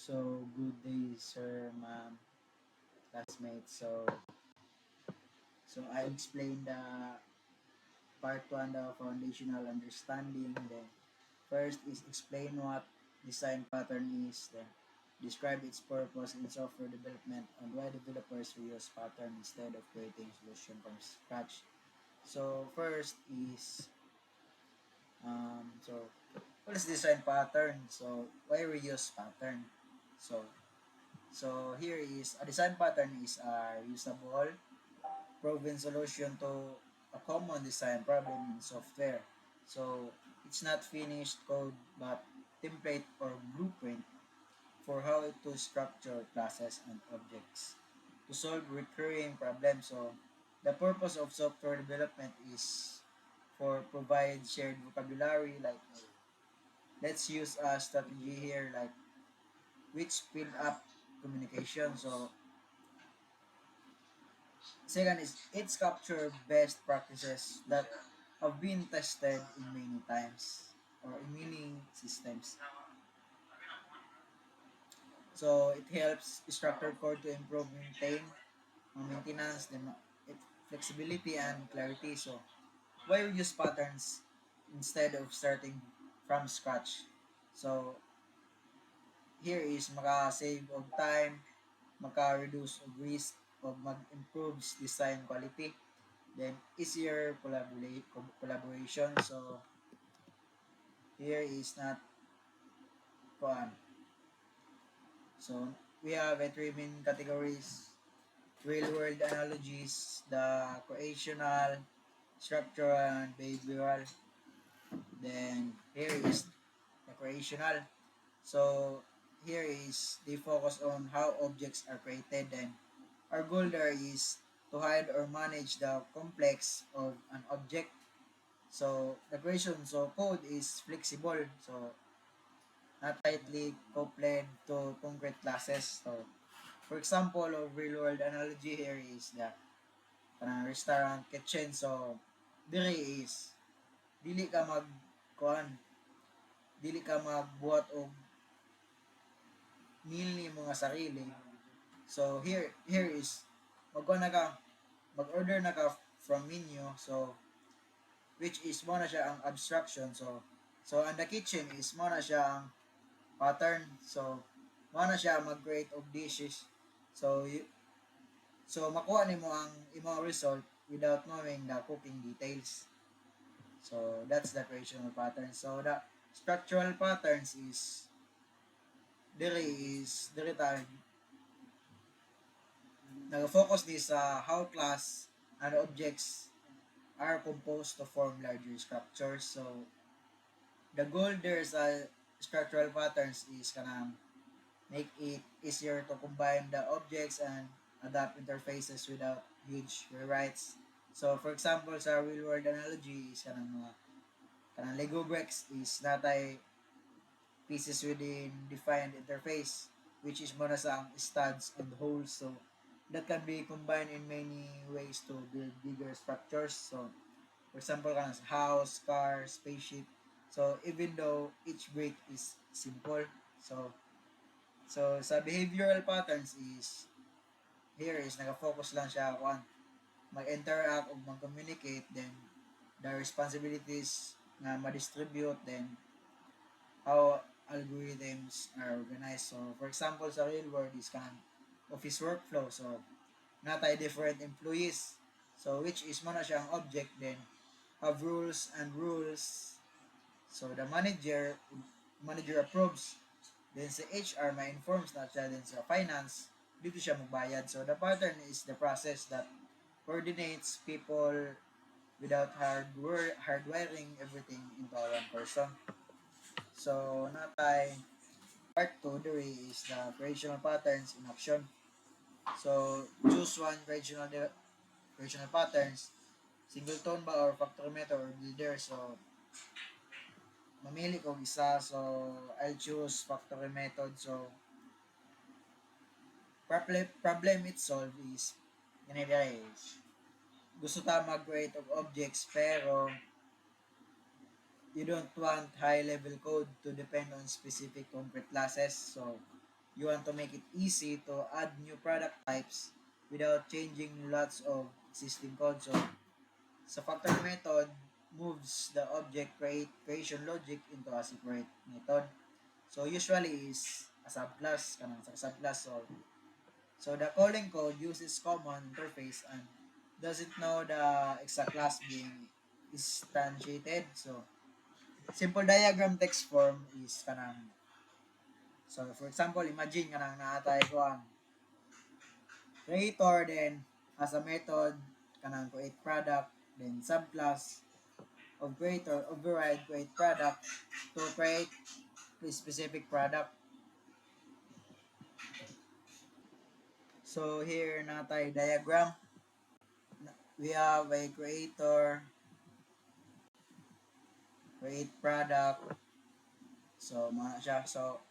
So, good day, sir, ma'am, classmates. So I explained the part 1, the foundational understanding. Then, first is explain what design pattern is. Then, describe its purpose in software development and why developers reuse pattern instead of creating solution from scratch. So, first is, so what is design pattern? So, why reuse pattern? So, So here is a design pattern is a usable, proven solution to a common design problem in software. So it's not finished code but template or blueprint for how to structure classes and objects to solve recurring problems. So the purpose of software development is for provide shared vocabulary, like let's use a strategy here, like which speed up communication. So second is it's capture best practices that have been tested in many times or in many systems. So it helps structured code to improve maintenance, flexibility and clarity. So why we use patterns instead of starting from scratch? So here is maka-save of time, maka-reduce of risk, o mag-improves design quality. Then easier collaboration. So here is not fun. So we have three main categories: real world analogies, the creational, structural, and behavioral. Then here is the creational. So here is the focus on how objects are created. Then our goal there is to hide or manage the complex of an object. So the creation, so code is flexible, so not tightly coupled to concrete classes. So for example of real world analogy here is the restaurant kitchen. So diri is dili ka mag kuan, dili ka magbuhat og meal ni mga sarili. So here is magkuan na ka, mag-order na ka from menu. So which is mo na siya ang abstraction. So ang the kitchen is mo na siya ang pattern. So mo na siya mag-create of dishes. So makuha nimo ang imong result without knowing the cooking details. So that's the creational pattern. So the structural patterns is diri ta nag-focus this sa how class and objects are composed to form larger structures. So the goal there sa structural patterns is kanang make it easier to combine the objects and adapt interfaces without huge rewrites. So for example sa real world analogy is kanang Lego bricks is natay pieces within defined interface, which is muna sa ang studs and holes. So that can be combined in many ways to build bigger structures. So for example kanang house, car, spaceship. So even though each brick is simple, so sa behavioral patterns is here is naka-focus lang siya kung mag-interact o mag-communicate, then the responsibilities na ma-distribute, then how algorithms are organized. So for example sa real world is kan office workflow. So natay different employees. So which is mo na siyang object, then have rules and rules. So the manager approves. Then sa HR ma-informs na siya, then sa finance dito siya magbayad. So the pattern is the process that coordinates people without hardwiring everything into one person. So natay part 2 there is the creational patterns in action. So choose one creational patterns, singleton ba or factory method or builder. So mamili ko isa. So I'll choose factory method. So problem it solve is ganito is gusto ta mag-create of objects pero you don't want high level code to depend on specific concrete classes. So You want to make it easy to add new product types without changing lots of existing code. So sa factory method moves the object creation logic into a separate method. So usually is a subclass kanang sa subclass. So the calling code uses common interface and doesn't know the exact class being instantiated. So simple diagram text form is kanang, so for example imagine kanang naatay ko ang creator, then as a method kanang create product, then subclass of creator override create product to create a specific product. So here natay diagram, we have a creator, create product. So muna siya. So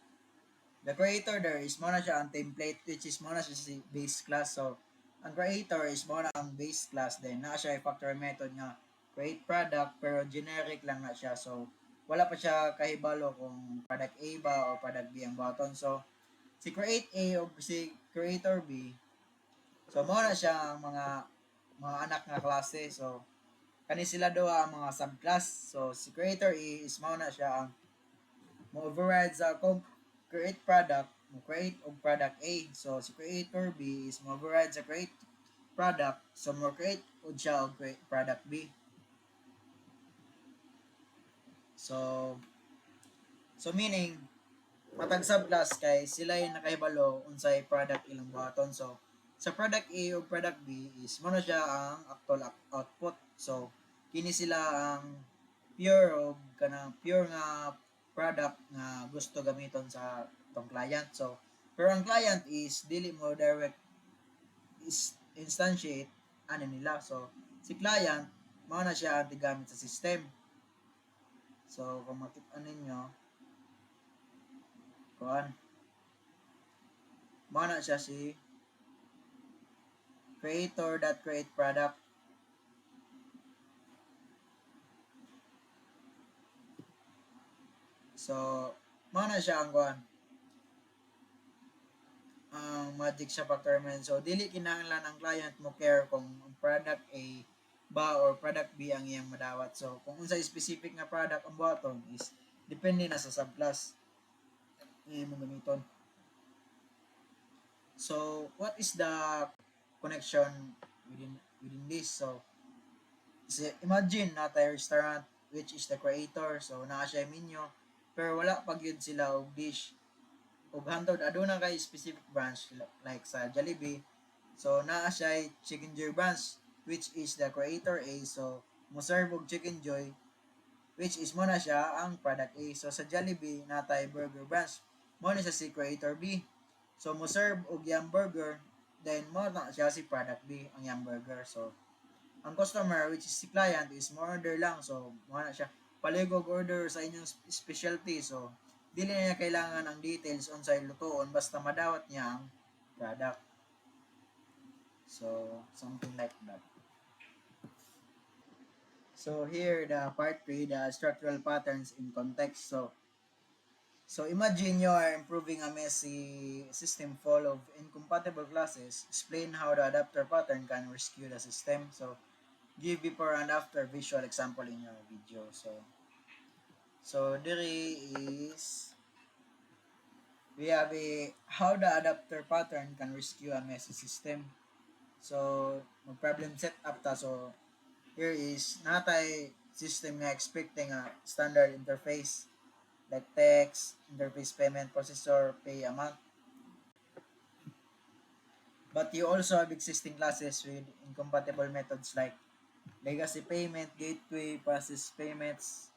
the creator there is muna siya ang template, which is muna siya si base class. So ang creator is muna ang base class, then na siya ay factory method nga create product pero generic lang na siya. So wala pa siya kahibalo kung product A ba o product B ang button. So si create A o si creator B, so muna siya ang mga anak nga klase. So kani sila daw ang mga subclass. So si creator A is muna siya ang mo-override sa create product, mo-create og product A. So si creator B is mo-override sa create product, so mo-create og siya og create product B. So meaning matag subclass kay sila yung nakahibalo unsay product ilang buhaton. So sa product A o product B is mo na siya ang actual output. So kini sila ang pure o kanang pure nga product nga gusto gamiton sa tong client. So pero ang client is dili mo direct is instantiate ano nila. So si client mao na siya ang tigamit sa system. So kung makita ninyo kuan, mao na siya si create product. So mao na siya ang kuan, ang magic sa procurement. So dili kinahanglan ang client mo care kung product A ba or product B ang iyang madawat. So kung unsa specific nga product ang buhaton is depende na sa subclass imong gamiton. So what is the connection within this? So imagine natay restaurant which is the creator. So naa siya menu pero wala pa gyud sila og dish ug hantod aduna kay specific branch like sa Jollibee. So naa siya Chicken Joy branch which is the creator A. So mo serve og Chicken Joy which is mo na siya ang product A. So sa Jollibee natay burger branch, mo na siya si creator B. So mo serve og Yum Burger, then mo na siya si product B ang Yum Burger. So ang customer which is si client is mo order lang. So mo na siya paligog order sa inyong specialty. So dili na niya kailangan ang details on sa lutoon basta madawat niya ang product. So something like that. So here the part 3, the structural patterns in context. So imagine you are improving a messy system full of incompatible classes. Explain how the adapter pattern can rescue the system. So give before and after visual example in your video. So there is we have a how the adapter pattern can rescue a messy system. So mag problem set up ta. So here is natay system nga expecting a standard interface like text, interface payment processor, pay amount. But you also have existing classes with incompatible methods like legacy payment, gateway, process payments,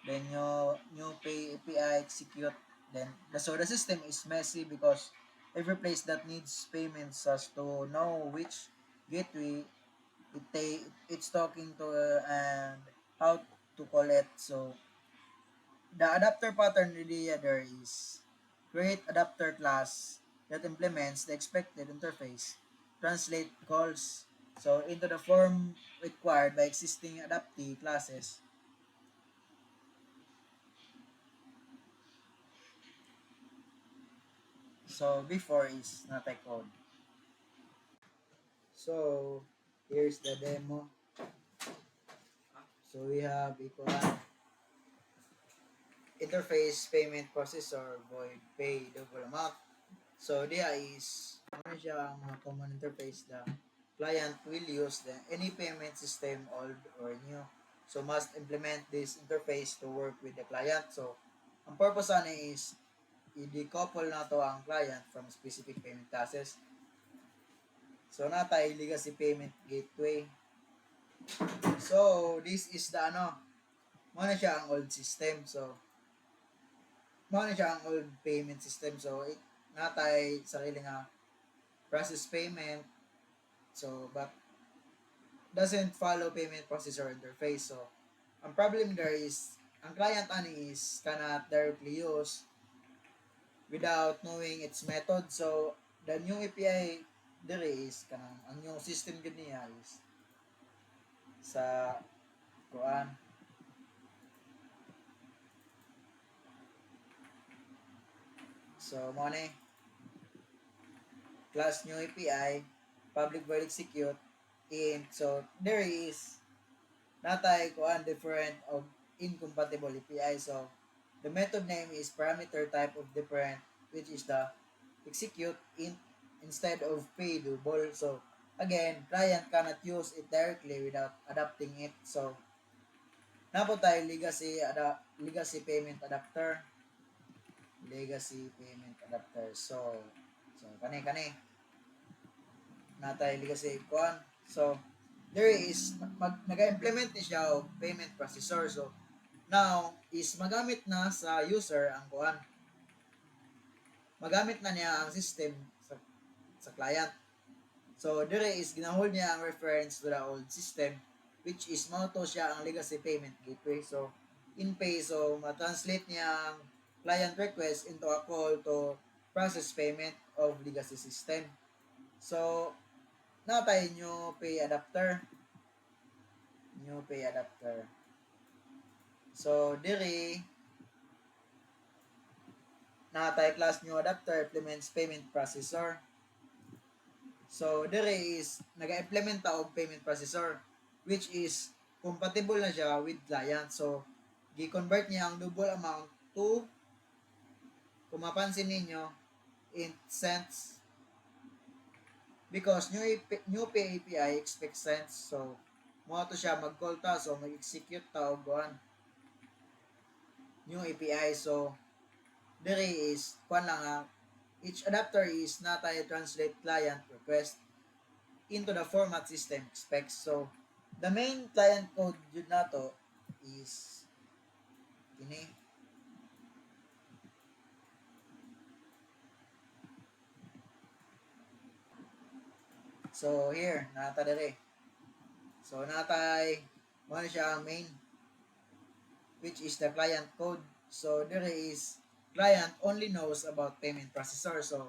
then new pay API, execute. Then so the system is messy because every place that needs payments has to know which gateway it's talking to and how to call it. So the adapter pattern idea there is create adapter class that implements the expected interface, translate calls so into the form required by existing adaptee classes. So before is not a code. So here's the demo. So we have ikuan interface payment processor void pay double amount. So there is ano siya ang mga common interface the client will use the any payment system old or new. So must implement this interface to work with the client. So ang purpose ani is i-decouple na to ang client from specific payment classes. So natay legacy payment gateway. So this is the ano, mo na siya ang old system. So mo na siya ang old payment system. So natay sarili nga process payment. So but doesn't follow payment processor interface. So ang problem there is ang client ani is cannot directly use without knowing its method. So the new API there is kanang ang new system gud niya is sa kuan. So mo ni class new API public void execute int. So there is natay kuan different of incompatible API. So the method name is parameter type of different, which is the execute int instead of pay double. So again, client cannot use it directly without adapting it. So napo tayo legacy payment adapter. Legacy payment adapter. So kani natay legacy kuan. So there is nag-implement ni siya og payment processor. So now is magamit na sa user ang kuan. Magamit na niya ang system sa client. So dire is ginahold niya ang reference to the old system, which is mao to siya ang legacy payment gateway. So in pay, so ma-translate niya ang client request into a call to process payment of legacy system. So natay new pay adapter. New pay adapter. So dire natay class new adapter implements payment processor. So dire is naga-implement ta og payment processor, which is compatible na siya with client. So gi-convert niya ang double amount to, kung mapansin ninyo, in cents, because new pay API expects cents. So mo to siya mag-call ta, so mag-execute ta og new API. So dire is kuan lang each adapter is natay translate client request into the format system expects. So the main client code jud nato is kini. So here nata dire. So natay mo siya ang main, which is the client code. So there is client only knows about payment processor. So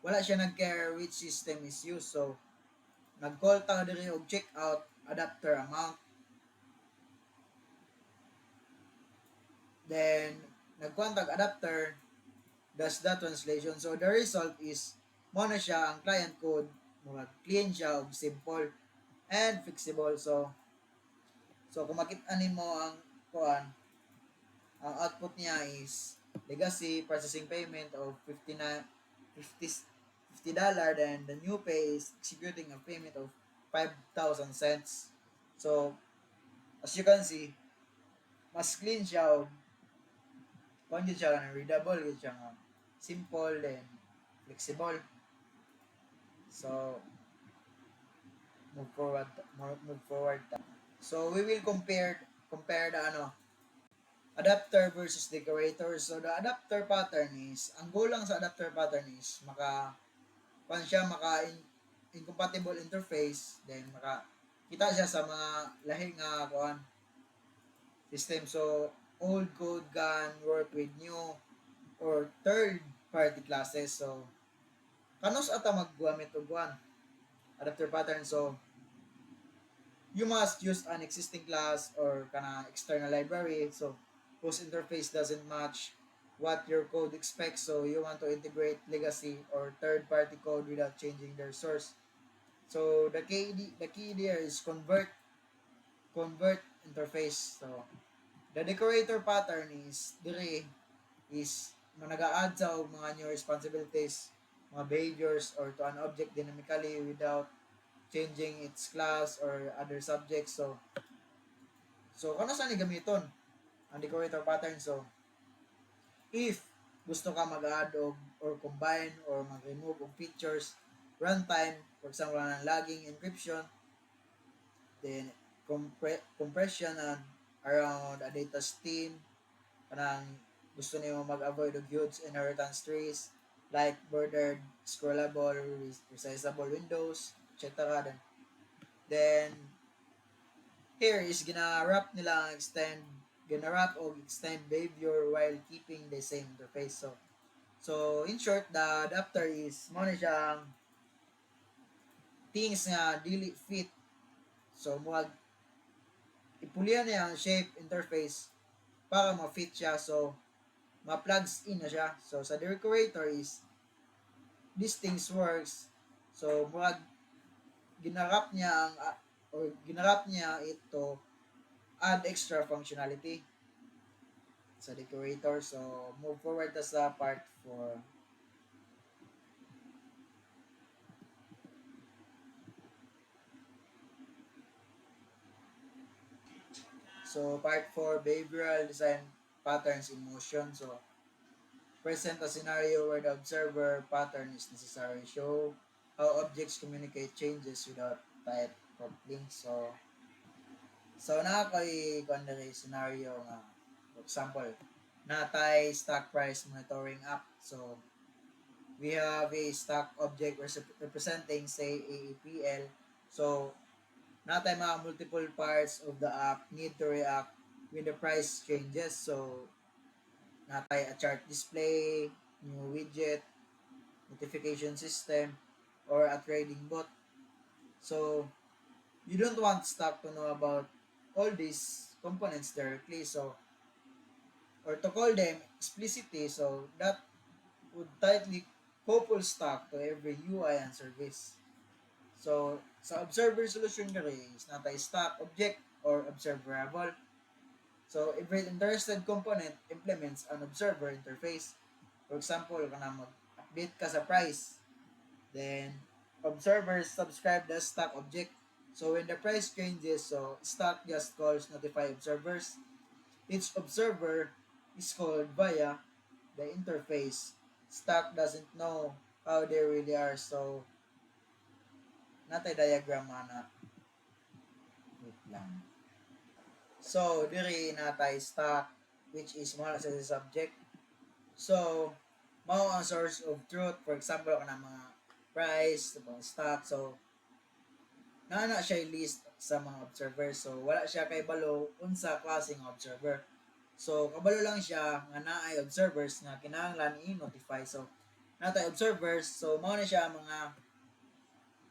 wala siya nag-care which system is used. So nag-call ta dire og check out adapter amount. Then nagkontag adapter does the translation. So the result is mo na siya ang client code, mga clean siya og simple and fixable. So kung makita nimo ang kuan, ang output niya is legacy processing payment of 59 50 $50, then the new pay is executing a payment of 5,000 cents. So as you can see, mas clean siya og kung siya readable, siya nga simple and flexible. So move forward ta. So we will compare the adapter versus decorator. So the adapter pattern is, ang goal lang sa adapter pattern is maka incompatible interface, then maka kita siya sa mga lahi nga kuan system. So old code can work with new or third party classes. So kanos ata maggamit og kuan adapter pattern. So you must use an existing class or kana external library. So whose interface doesn't match what your code expects. So you want to integrate legacy or third-party code without changing their source. So the key there is convert interface. So the decorator pattern is dire is nag-a-add sa og mga new responsibilities, mga behaviors or to an object dynamically without changing its class or other subjects. So kano sa ni gamiton ang decorator pattern? So if gusto ka mag-add or combine or mag-remove og features, runtime, for example, ng logging encryption, then compression and around a data stream, kanang gusto niyo mag-avoid og huge inheritance trees like bordered, scrollable, resizable windows, etc. Then here is gina-wrap nila ang gina-wrap o extend behavior while keeping the same interface. So in short, the adapter is mo na siyang things nga dili fit. So mo ipulian niya ang shape interface para ma-fit siya. So ma-plugs in na siya. So sa decorator is these things works. So murag ginarap niya ang or ginarap niya ito add extra functionality sa decorator. So move forward ta sa part 4. So part 4, behavioral design patterns in motion. So present a scenario where the observer pattern is necessary. Show how objects communicate changes without type prompting. So na kay kundari scenario nga for example natay stock price monitoring app. So we have a stock object representing say AAPL. So natay mga multiple parts of the app need to react when the price changes. So natay a chart display, new widget, notification system, or a trading bot. So you don't want stock to know about all these components directly. So or to call them explicitly. So that would tightly couple stock to every UI and service. So sa observer solution diri is natay stock object or observable. So every interested component implements an observer interface. For example, kana mag-update ka sa price, then observers subscribe the stock object. So when the price changes, so stock just calls notify observers. Each observer is called via the interface. Stock doesn't know how they really are. So natay diagram na wait lang. So diri natay stock which is mo sa subject. So mao ang source of truth. For example kana mga price, stock. So naana siya list sa mga observers. So wala siya kay balo unsa klaseng observer. So kabalo lang siya nga naay observers nga kinahanglan i-notify. So natay observers. So mao na siya mga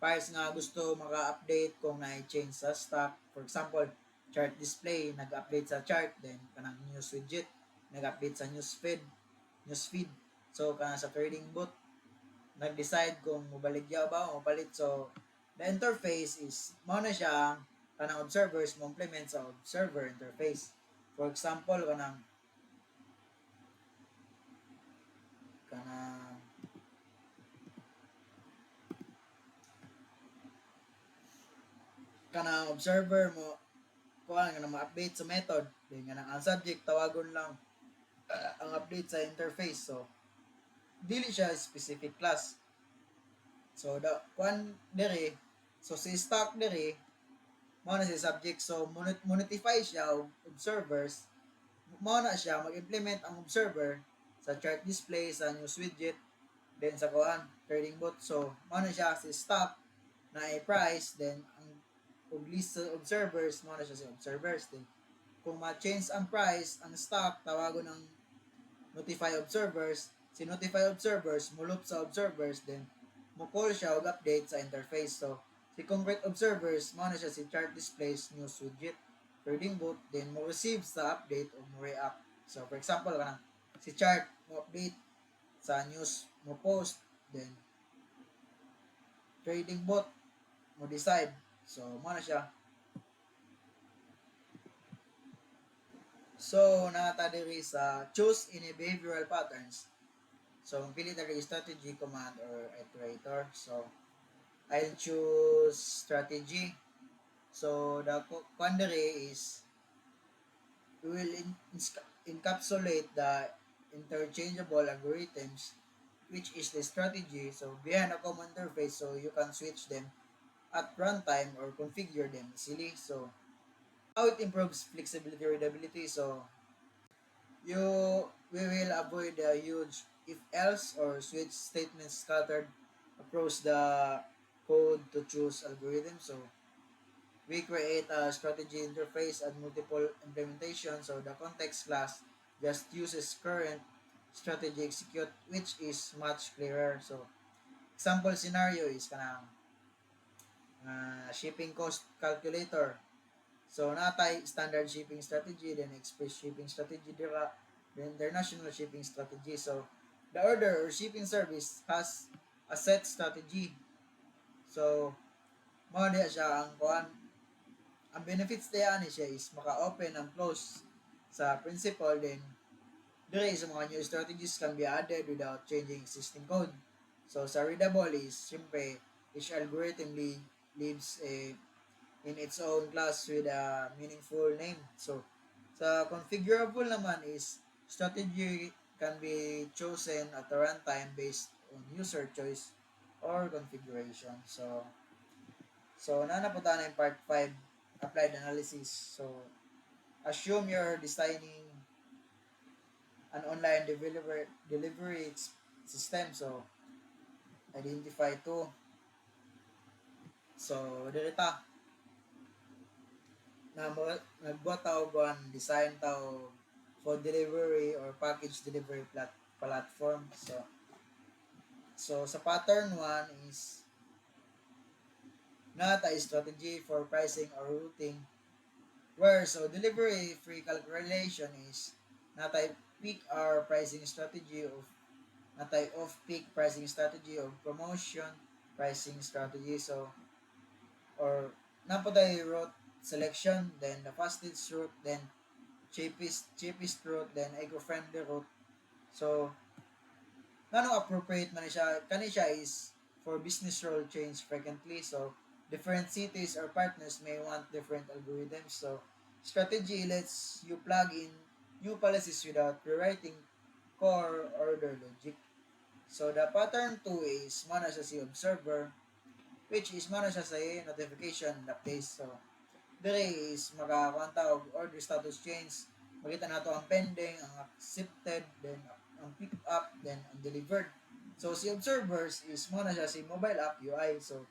files nga gusto maka-update kung na-change sa stock. For example, chart display, nag-update sa chart, then kanang news widget, nag-update sa newsfeed. So kanang sa trading bot, nag-decide kung mubaligya ba o mapalit. So the interface is mao na siya kanang observers mo implement sa observer interface. For example, kanang kanang observer mo kuha nga ma-update sa method, then nga ang subject tawagon lang ang update sa interface. So dili siya specific class. So the one dere, so si stock dere mao na si subject. So monetify siya og observers. Mao na siya mag-implement ang observer sa chart display, sa news widget, then sa kuan trading bot. So mao na siya si stock na ay price, then ang og list sa observers mao na siya si observers. Then kung ma-change ang price ang stock, tawagon ang notify observers. Si notify observers mulop sa observers, then mo call siya og update sa interface. So si concrete observers mao na siya si chart displays news widget trading bot, then mo receive sa update o mo react. So for example kanang Si chart mo update, sa news mo post, then trading bot mo decide. So mo na siya. So nata diri sa choose any behavioral patterns. So pili diri strategy, command, or iterator. So I'll choose strategy. So the quandary is we will encapsulate the interchangeable algorithms, which is the strategy. So behind a common interface, so you can switch them at runtime or configure them easily. So how it improves flexibility, readability. So we will avoid the huge if else or switch statements scattered across the code to choose algorithm. So we create a strategy interface and multiple implementations. So the context class just uses current strategy execute, which is much clearer. So example scenario is kanang shipping cost calculator. So natay standard shipping strategy, then express shipping strategy dira, then international shipping strategy. So the order or shipping service has a set strategy. So mo diya siya ang kuan, ang benefits diya ni siya is maka-open and close sa principal, then dire sa mga new strategies can be added without changing existing code. So sa readable is syempre each algorithm lives in its own class with a meaningful name. So sa configurable naman is strategy can be chosen at a runtime based on user choice or configuration. So nana po tayo ng part 5, applied analysis. So assume you're designing an online delivery system. So identify two. So direta na nagbuhat tao buwan design tao for delivery or package delivery platform. So sa pattern 1 is not a strategy for pricing or routing, where so delivery free calculation is not a peak or pricing strategy of not a off peak pricing strategy of promotion pricing strategy. So or napoday route selection, then the fastest route, then cheapest route, then eco-friendly route. So ngano appropriate man siya, kani siya is for business role change frequently. So different cities or partners may want different algorithms. So strategy lets you plug in new policies without rewriting core order logic. So the pattern 2 is mana siya si observer, which is mana siya sa notification and updates. So dire is makakuanta og order status change, makita nato ang pending, ang accepted, then ang pick up, then ang delivered. So si observers is mo na siya si mobile app UI. So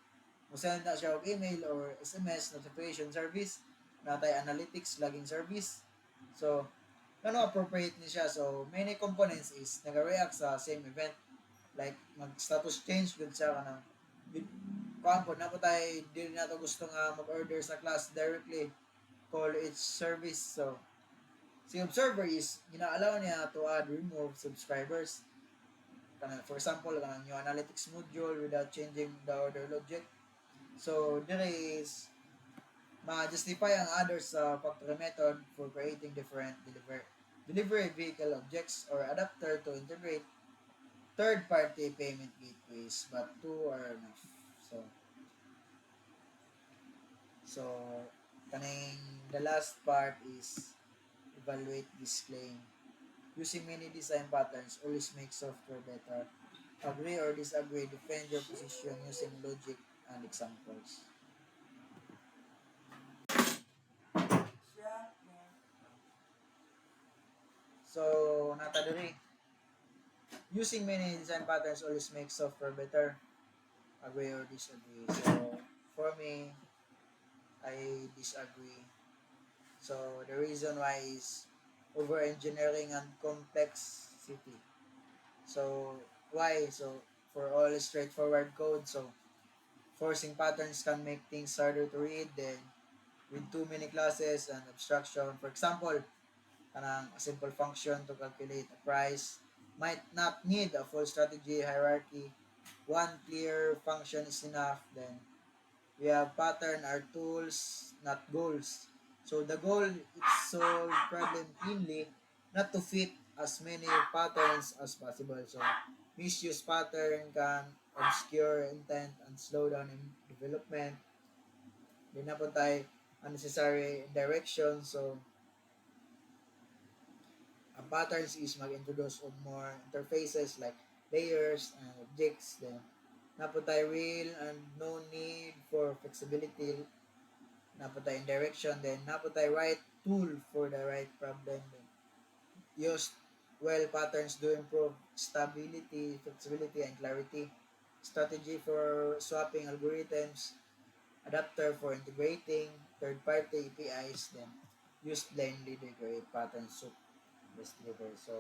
mo-send na siya og email or SMS notification service, natay analytics logging service. So ano appropriate ni siya. So many components is nag-react sa same event, like mag status change gud siya kanang kuan po na po tayo dili na to gusto nga mag-order sa class directly, call each service. So si observer is gina-allow niya to add remove subscribers, for example kanang new analytics module without changing the order logic. So there is ma-justify ang others sa factory method for creating different delivery vehicle objects or adapter to integrate third-party payment gateways, but two are enough. So kaning the last part is evaluate this claim. Using many design patterns always makes software better. Agree or disagree, defend your position using logic and examples. So nata diri, using many design patterns always makes software better. Agree or disagree. So for me, I disagree. So the reason why is over engineering and complexity. So why? So for all straightforward code, so forcing patterns can make things harder to read. Then with too many classes and abstraction, for example, kanang a simple function to calculate a price might not need a full strategy hierarchy. One clear function is enough. Then we have pattern are tools, not goals. So the goal is solve problem cleanly, not to fit as many patterns as possible. So misuse pattern can obscure intent and slow down in development. Di na po tayo unnecessary direction. So ang patterns is mag-introduce of more interfaces like layers and objects. Then na po tayo real and no need for flexibility. Napatay in direction, then napatay right tool for the right problem. Then use well patterns to improve stability, flexibility, and clarity. Strategy for swapping algorithms, adapter for integrating third-party APIs, then use blindly to create pattern soup best delivery. So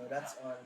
that's all.